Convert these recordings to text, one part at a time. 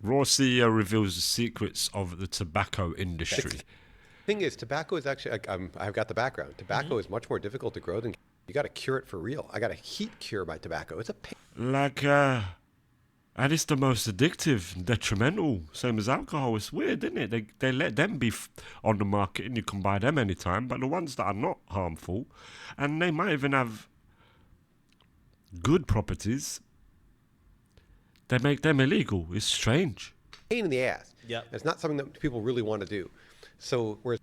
Raw CEO reveals the secrets of the tobacco industry. Thing is, tobacco is actually, I've got the background. Tobacco is much more difficult to grow than you got to cure it for real. I got to heat cure my tobacco. It's a pain. Like, and it's the most addictive, and detrimental, same as alcohol. It's weird, isn't it? They let them be on the market and you can buy them anytime, but the ones that are not harmful, and they might even have good properties, they make them illegal. It's strange. Pain in the ass. Yep. It's not something that people really want to do. So whereas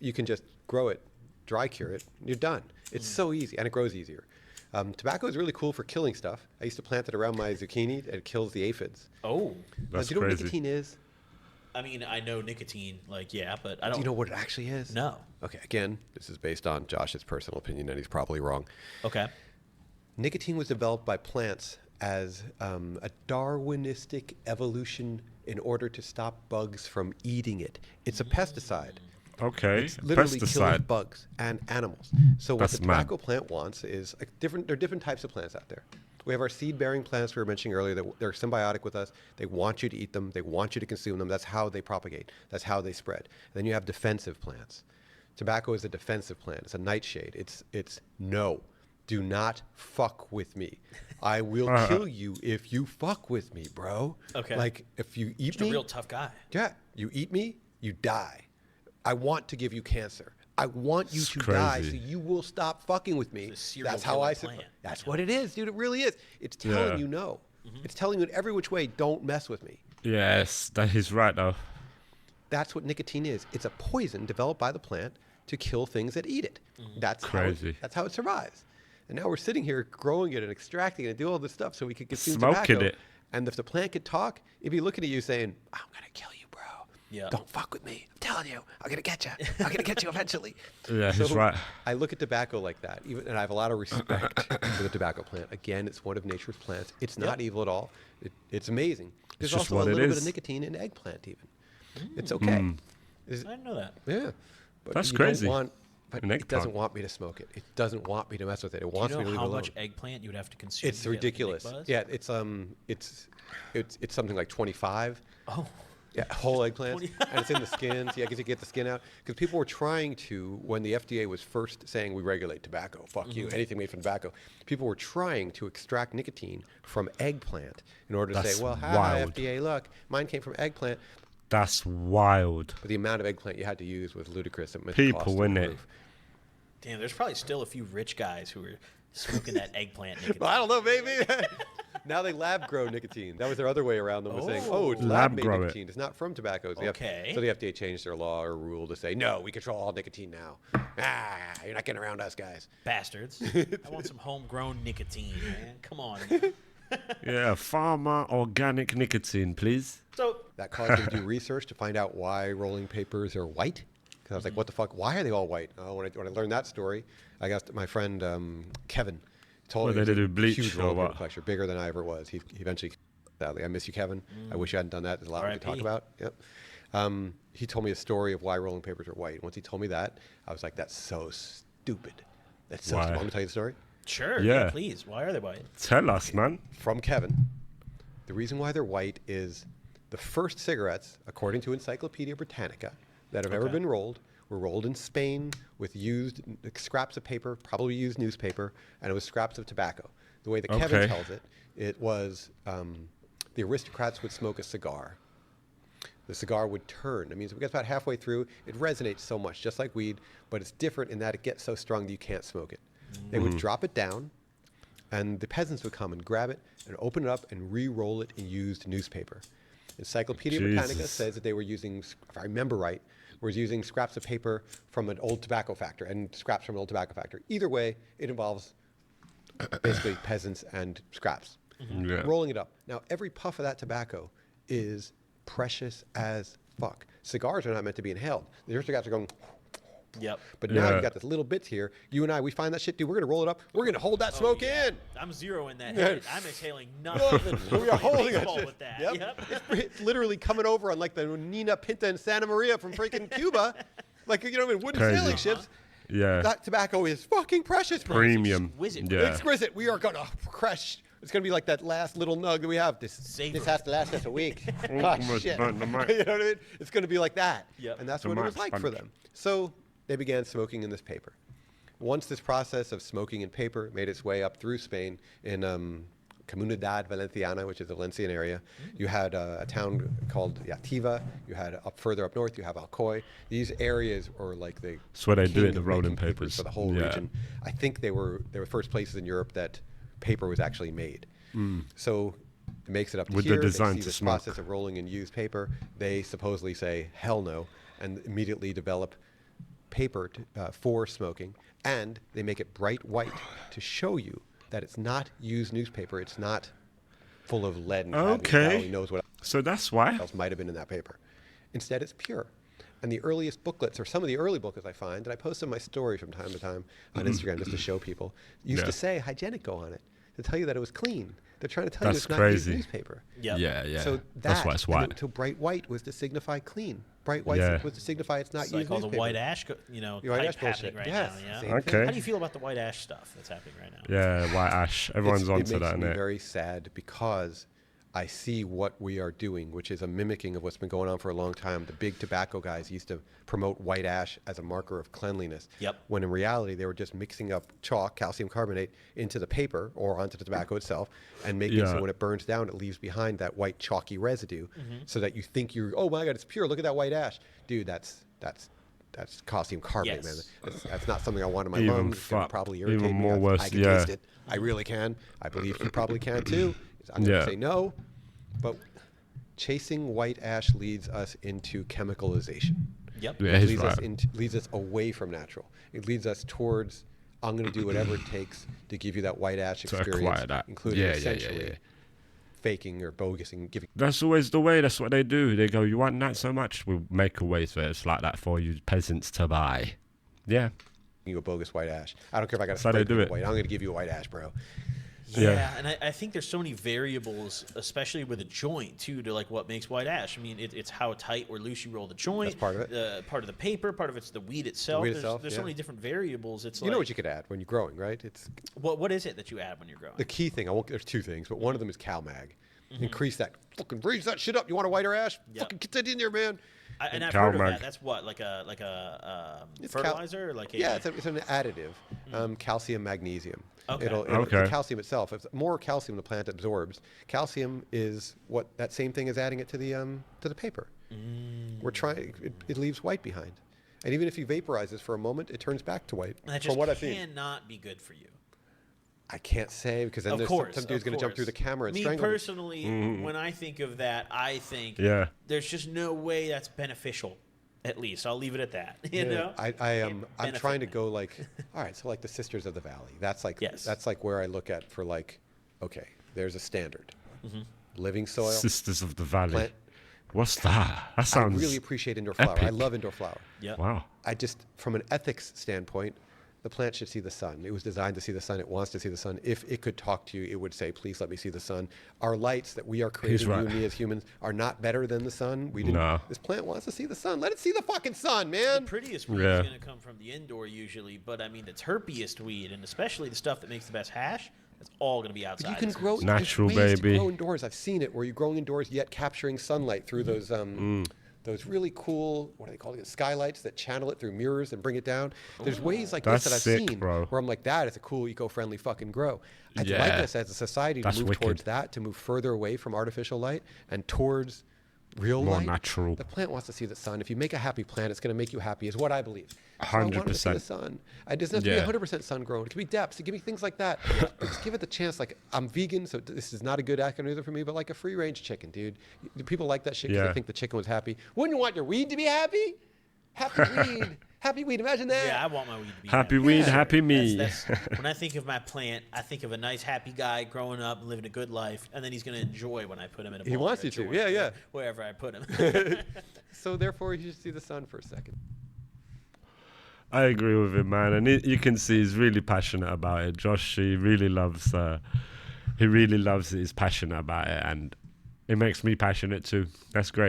you can just grow it, dry cure it, you're done. It's so easy, and it grows easier. Tobacco is really cool for killing stuff. I used to plant it around my zucchini, and it kills the aphids. Oh. That's do you know what crazy. nicotine is? I mean, I know nicotine, like, yeah, but I don't. Do you know what it actually is? No. Okay, again, this is based on Josh's personal opinion, and he's probably wrong. Okay. Nicotine was developed by plants as a Darwinistic evolution in order to stop bugs from eating it. It's a pesticide. Okay, It's literally kills pesticide. bugs and animals. So what That's the mad. tobacco plant wants is there are different types of plants out there. We have our seed-bearing plants we were mentioning earlier that they're symbiotic with us. They want you to eat them. They want you to consume them. That's how they propagate. That's how they spread. Then you have defensive plants. Tobacco is a defensive plant. It's a nightshade. It's no, do not fuck with me. I will kill you if you fuck with me, bro. Okay. Like if you eat Just me, a real tough guy. yeah, you eat me, you die. I want to give you cancer. I want you It's to die so crazy. you will stop fucking with me. It's a serial That's how killer I plant. That's what it is, dude. It really is. It's telling Yeah. you no. It's telling you in every which way, don't mess with me. Yes, that is right though. That's what nicotine is. It's a poison developed by the plant to kill things that eat it. That's Crazy. that's how it survives. And now we're sitting here growing it and extracting it and do all this stuff so we could consume Smoking tobacco. it. And if the plant could talk, it'd be looking at you saying, I'm going to kill you, bro. Yeah. Don't fuck with me. I'm telling you. I'm going to get you. I'm going to get you eventually. Yeah, he's So right. I look at tobacco like that, and I have a lot of respect for the tobacco plant. Again, it's one of nature's plants. It's not evil at all. It's amazing. There's just also a what it little bit of is. nicotine in eggplant even. It's okay. I didn't know that. Yeah. But That's you crazy. Don't want, but An it doesn't eggplant. want me to smoke it. It doesn't want me to mess with it. It Do wants you me know to leave how it alone. much eggplant you would have to consume? It's to get, like, a big ridiculous. buzz? Yeah, it's something like 25. Oh. Yeah, whole eggplants, and it's in the skins. Yeah, because you get the skin out. Because people were trying to, when the FDA was first saying we regulate tobacco, fuck you, anything made from tobacco. People were trying to extract nicotine from eggplant in order to That's say, well, wild. FDA, look, mine came from eggplant. That's wild. But the amount of eggplant you had to use was ludicrous. It made the People, cost through the innit? roof. Damn, there's probably still a few rich guys who are smoking that eggplant nicotine. Well, I don't know, maybe. Now they lab grow nicotine. That was their other way around them, was saying, oh, it's Lab lab made grow it. nicotine. It's not from tobacco. So Okay. so the FDA changed their law or rule to say, no, we control all nicotine now. You're not getting around us, guys. Bastards. I want some homegrown nicotine, man. Come on. Yeah, pharma organic nicotine, please. So, That caused me to do research to find out why rolling papers are white. Because I was like, what the fuck? Why are they all white? When I learned that story, I asked my friend Kevin. Told What, me they he was did a bleach huge or rolling paper what? collector, bigger than I ever was. He eventually, sadly, I miss you, Kevin. I wish you hadn't done that. There's a lot we could talk R.I.P.. about. Yep. He told me a story of why rolling papers are white. Once he told me that, I was like, that's so stupid. That's so Why? stupid. Want me to tell you the story? sure. Yeah. Yeah, please. Why are they white? Tell us, man. From Kevin. The reason why they're white is the first cigarettes, according to Encyclopedia Britannica, that have ever Okay. been rolled were rolled in Spain with used scraps of paper, probably used newspaper, and it was scraps of tobacco. The way that Kevin Okay. tells it, it was the aristocrats would smoke a cigar. The cigar would turn. That means it gets about halfway through. It resonates so much, just like weed, but it's different in that it gets so strong that you can't smoke it. They would drop it down, and the peasants would come and grab it and open it up and re-roll it in used newspaper. Encyclopedia Britannica Jesus. says that they were using, if I remember right, was using scraps of paper from an old tobacco factory and scraps from an old tobacco factory. Either way, it involves basically peasants and scraps. Yeah. Rolling it up. Now, every puff of that tobacco is precious as fuck. Cigars are not meant to be inhaled. The aristocrats are going, Yep. but now Yeah. you got this little bits here. You and I, we find that shit, dude. We're gonna roll it up. We're gonna hold that smoke in. I'm zeroing that head. I'm exhaling nothing. We are holding that Baseball shit. with that. Yep. It's literally coming over on like the Nina Pinta and Santa Maria from freaking Cuba, like you know, in wooden Crazy. sailing ships. Yeah. That tobacco is fucking precious, bro. Premium. Exquisite. Yeah. Exquisite. We are gonna It's going to be like that last little nug that we have. This Savor has to last us a week. Oh, almost shit. burnt the mic. You know what I mean? It's going to be like that. Yep. And that's The what it was mic's like for punched. them. So they began smoking in this paper. Once this process of smoking in paper made its way up through Spain in Comunidad Valenciana, which is the Valencian area, you had a town called Yativa. You had further up north, you have Alcoy. These areas are like the That's where they do king it, the of rolling making papers. for the whole Yeah. region. I think they were the first places in Europe that paper was actually made. So it makes it up to With the here. design They see to this smoke. process of rolling in used paper. They supposedly say hell no, and immediately develop paper for smoking, and they make it bright white to show you that it's not used newspaper. It's not full of lead and cadmium. Okay. God only knows what So that's why. else might have been in that paper. Instead, it's pure. And the earliest booklets, or some of the early booklets I find, and I post in my story from time to time on Instagram just to show people, used Yeah. to say Hygienico on it to tell you that it was clean. They're trying to tell That's you it's not crazy. used newspaper. Yep. Yeah. So That's why it's and then- white. So bright white was to signify clean. Bright white Yeah. was to signify it's not It's used like all the newspaper. white ash, The white hype ash happening bullshit. right Yes, now. Yeah. same Okay. thing. How do you feel about the white ash stuff that's happening right now? Yeah, white ash. Everyone's It onto makes that, me innit? very sad because I see what we are doing, which is a mimicking of what's been going on for a long time. The big tobacco guys used to promote white ash as a marker of cleanliness. Yep. When in reality, they were just mixing up chalk, calcium carbonate, into the paper or onto the tobacco itself, and making Yeah. so when it burns down, it leaves behind that white chalky residue, so that you think oh my god, it's pure. Look at that white ash, dude. That's calcium carbonate, Yes. man. That's not something I want in my Even lungs. It's gonna fuck- probably even irritate me. more I worse, can yeah. taste it. I really can. I believe you probably can too. I'm going to Yeah. say no, but chasing white ash leads us into chemicalization. Yep. Yeah, It he's leads us right. leads us away from natural. It leads us towards I'm going to do whatever it takes to give you that white ash To experience, acquire that. including Yeah. essentially faking or bogusing, giving That's always the way. That's what they do. They go, you want that so much? We'll make a way so it's like that for you peasants to buy. Yeah. you a bogus white ash. I don't care if I got to That's how spray they do paint it. white. I'm going to give you a white ash, bro. Yeah, and I think there's so many variables, especially with a joint too, to like what makes white ash. I mean, it's how tight or loose you roll the joint. That's part of it. Part of the paper. Part of it's the weed itself. weed there's itself, there's yeah. so many different variables. It's You like, know what you could add when you're growing, right? It's what is it that you add when you're growing? the key thing. There's two things, but one of them is CalMag. Mm-hmm. Increase that. Fucking raise that shit up. You want a whiter ash? Yep. Fucking get that in there, man. And I've Cow heard of mag. that. That's what like a It's cal- fertilizer, or like a, Yeah, it's an additive. Calcium, magnesium. Okay. Okay. The calcium itself. If more calcium the plant absorbs, calcium is what that same thing is adding it to the paper. We're trying. It leaves white behind, and even if you vaporize this for a moment, it turns back to white. and that From just what I've seen, cannot be good for you. I can't say because then Of there's course, some dude's of going to jump through course. the camera and Me strangle me. personally, when I think of that, I think Yeah. there's just no way that's beneficial. At least I'll leave it at that. You know, I Can't am. I'm benefit trying to me. go like, all right. So like the Sisters of the Valley. That's like. Yes. That's like where I look at for like, okay, there's a standard. Mm-hmm. Living soil. Sisters of the Valley. Plant- What's that? That I sounds. really appreciate indoor flower. I epic. love indoor flower. Yeah. Wow. I just, from an ethics standpoint, the plant should see the sun. It was designed to see the sun. It wants to see the sun. If it could talk to you, it would say, please let me see the sun. Our lights that we are creating, right. you and me as humans, are not better than the sun. We didn't. No. This plant wants to see the sun. Let it see the fucking sun, man. The prettiest weed Yeah. is going to come from the indoor usually, but I mean the terpiest weed, and especially the stuff that makes the best hash, that's all going to be But outside. you can It's- grow Natural, there's ways to baby. grow indoors. I've seen it where you're growing indoors yet capturing sunlight through those really cool, what are they called? Skylights that channel it through mirrors and bring it down. There's ways like That's this that I've sick, seen bro. where I'm like, that is a cool eco-friendly fucking grow. I'd like Yeah. us as a society to That's move wicked. towards that, to move further away from artificial light and towards real More light. natural. The plant wants to see the sun. If you make a happy plant, it's going to make you happy, is what I believe. So I want it to see the 100%. sun. It doesn't have to Yeah. be 100% sun grown. It can be depths. It can be things like that. But just give it the chance. Like, I'm vegan, so this is not a good acronym for me, but like a free range chicken, dude. Do people like that shit because Yeah. they think the chicken was happy? Wouldn't you want your weed to be happy? Happy weed. Happy weed. Imagine that. Yeah, I want my weed to be Happy weed, Yeah. happy me. That's, when I think of my plant, I think of a nice, happy guy growing up and living a good life, and then he's going to enjoy when I put him in a He bowl wants or a you to. joint, Yeah, or yeah. wherever I put him. So therefore, you should see the sun for a second. I agree with him, man, and you can see he's really passionate about it. Josh, he really loves it. He's passionate about it, and it makes me passionate too. That's great.